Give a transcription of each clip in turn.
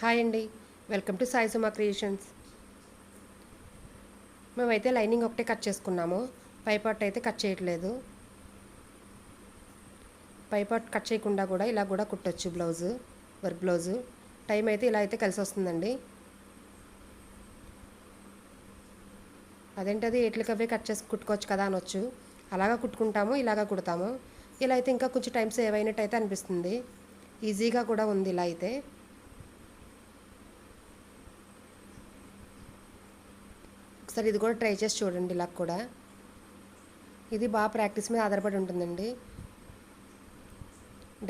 Hi అండి, welcome to Sai Suma creations. మేమైతే lining ఒకటే కట్ చేసుకున్నాము. పై పార్ట్ అయితే కట్ చేయట్లేదు. పై పార్ట్ కట్ చేయకుండా కూడా ఇలా కూడా కుట్టచ్చు బ్లౌజు, వర్క్ బ్లౌజు. టైం అయితే ఇలా అయితే కలిసి వస్తుందండి. అదేంటది ఎట్లకవే కట్ చేసి కుట్టుకోవచ్చు కదా అనొచ్చు. అలాగా కుట్టుకుంటాము, ఇలాగా కుడతాము. ఇలా అయితే ఇంకా కొంచెం టైం సేవ్ అయినట్టు అయితే అనిపిస్తుంది. ఈజీగా కూడా ఉంది ఇలా అయితే. ఒకసారి ఇది కూడా ట్రై చేసి చూడండి. ఇలా కూడా ఇది బాగా ప్రాక్టీస్ మీద ఆధారపడి ఉంటుందండి.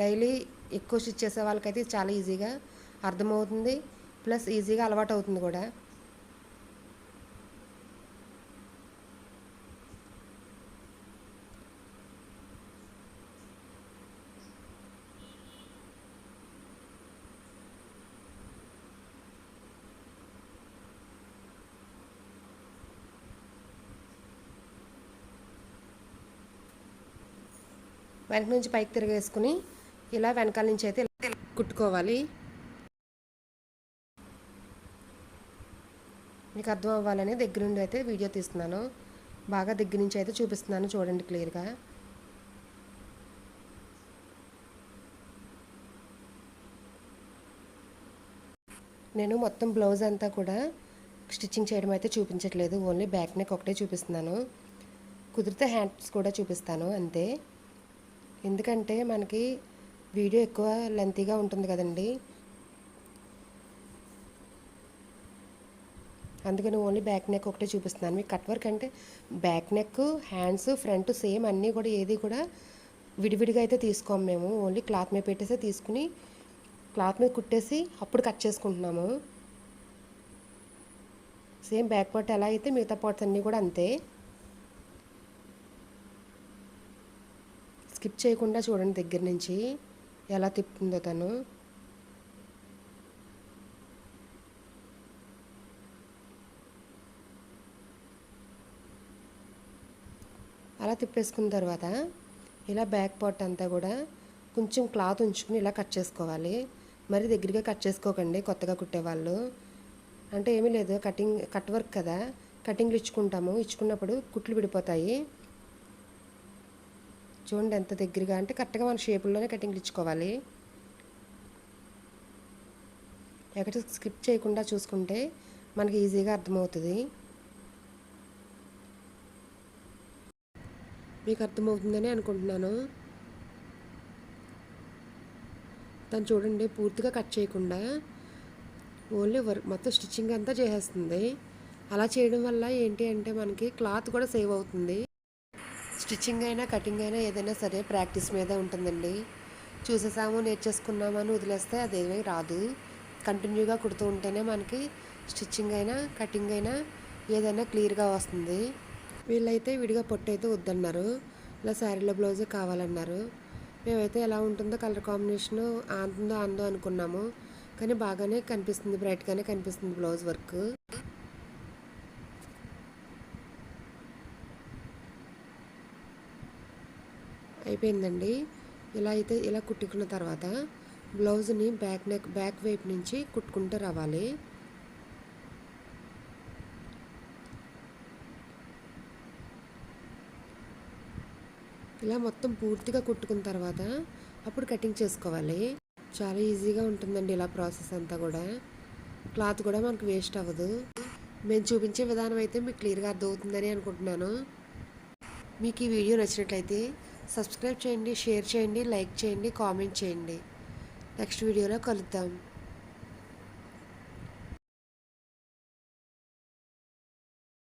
డైలీ ఎక్కువ స్టిచ్ చేసే వాళ్ళకైతే చాలా ఈజీగా అర్థమవుతుంది, ప్లస్ ఈజీగా అలవాటు అవుతుంది కూడా. వెనక నుంచి పైకి తిరిగేసుకుని ఇలా వెనకాల నుంచి అయితే కుట్టుకోవాలి. మీకు అర్థం అవ్వాలని దగ్గర నుండి అయితే వీడియో తీస్తున్నాను. బాగా దగ్గర నుంచి అయితే చూపిస్తున్నాను, చూడండి క్లియర్గా. నేను మొత్తం బ్లౌజ్ అంతా కూడా స్టిచ్చింగ్ చేయడం అయితే చూపించట్లేదు, ఓన్లీ బ్యాక్ నెక్ ఒకటే చూపిస్తున్నాను. కుదిరితే హ్యాండ్స్ కూడా చూపిస్తాను అంతే. ఎందుకంటే మనకి వీడియో ఎక్కువ లెంతీగా ఉంటుంది కదండి, అందుకని ఓన్లీ బ్యాక్ నెక్ ఒకటే చూపిస్తున్నాను. మీకు కట్ వర్క్ అంటే back neck, hands, front same అన్నీ కూడా ఏది కూడా విడివిడిగా అయితే తీసుకోము మేము. ఓన్లీ క్లాత్ మీద పెట్టేసి తీసుకుని క్లాత్ మీద కుట్టేసి అప్పుడు కట్ చేసుకుంటున్నాము. సేమ్ బ్యాక్ పార్ట్ ఎలా అయితే మిగతా పార్ట్స్ అన్నీ కూడా అంతే. స్కిప్ చేయకుండా చూడండి దగ్గర నుంచి ఎలా తిప్పుతుందో తను. అలా తిప్పేసుకున్న తర్వాత ఇలా బ్యాక్ పార్ట్ అంతా కూడా కొంచెం క్లాత్ ఉంచుకుని ఇలా కట్ చేసుకోవాలి. మరి దగ్గరగా కట్ చేసుకోకండి కొత్తగా కుట్టేవాళ్ళు. అంటే ఏమీ లేదు, కట్ వర్క్ కదా, కటింగ్లు ఇచ్చుకున్నప్పుడు కుట్లు విడిపోతాయి. చూడండి ఎంత దగ్గరగా, అంటే కరెక్ట్గా మన షేపుల్లోనే కటింగ్లు ఇచ్చుకోవాలి. ఎక్కడ స్కిప్ చేయకుండా చూసుకుంటే మనకి ఈజీగా అర్థమవుతుంది. మీకు అర్థమవుతుందని అనుకుంటున్నాను. తను చూడండి పూర్తిగా కట్ చేయకుండా ఓన్లీ వర్క్ మొత్తం స్టిచ్చింగ్ అంతా చేసేస్తుంది. అలా చేయడం వల్ల ఏంటి అంటే మనకి క్లాత్ కూడా సేవ్ అవుతుంది. స్టిచ్చింగ్ అయినా కటింగ్ అయినా ఏదైనా సరే ప్రాక్టీస్ మీద ఉంటుందండి. చూసేసాము నేర్చేసుకున్నాము అని వదిలేస్తే అదేమీ రాదు. కంటిన్యూగా కుడుతూ ఉంటేనే మనకి స్టిచ్చింగ్ అయినా కటింగ్ అయినా ఏదైనా క్లియర్గా వస్తుంది. వీళ్ళైతే విడిగా పొట్టు అయితే వద్దన్నారు, ఇలా శారీలో బ్లౌజే కావాలన్నారు. మేమైతే ఎలా ఉంటుందో కలర్ కాంబినేషను అందో అనుకున్నాము, కానీ బాగానే కనిపిస్తుంది, బ్రైట్గానే కనిపిస్తుంది బ్లౌజ్ వర్క్. అయిపోయిందండి. ఇలా కుట్టుకున్న తర్వాత బ్లౌజ్ని బ్యాక్ వైపు నుంచి కుట్టుకుంటూ రావాలి. ఇలా మొత్తం పూర్తిగా కుట్టుకున్న తర్వాత అప్పుడు కటింగ్ చేసుకోవాలి. చాలా ఈజీగా ఉంటుందండి ఇలా ప్రాసెస్ అంతా కూడా. క్లాత్ కూడా మనకు వేస్ట్ అవ్వదు. మేము చూపించే విధానం అయితే మీకు క్లియర్గా అర్థమవుతుందని అనుకుంటున్నాను. మీకు ఈ వీడియో నచ్చినట్లయితే సబ్స్క్రైబ్ చేయండి, షేర్ చేయండి, లైక్ చేయండి, కామెంట్ చేయండి. నెక్స్ట్ వీడియోలో కలుద్దాం.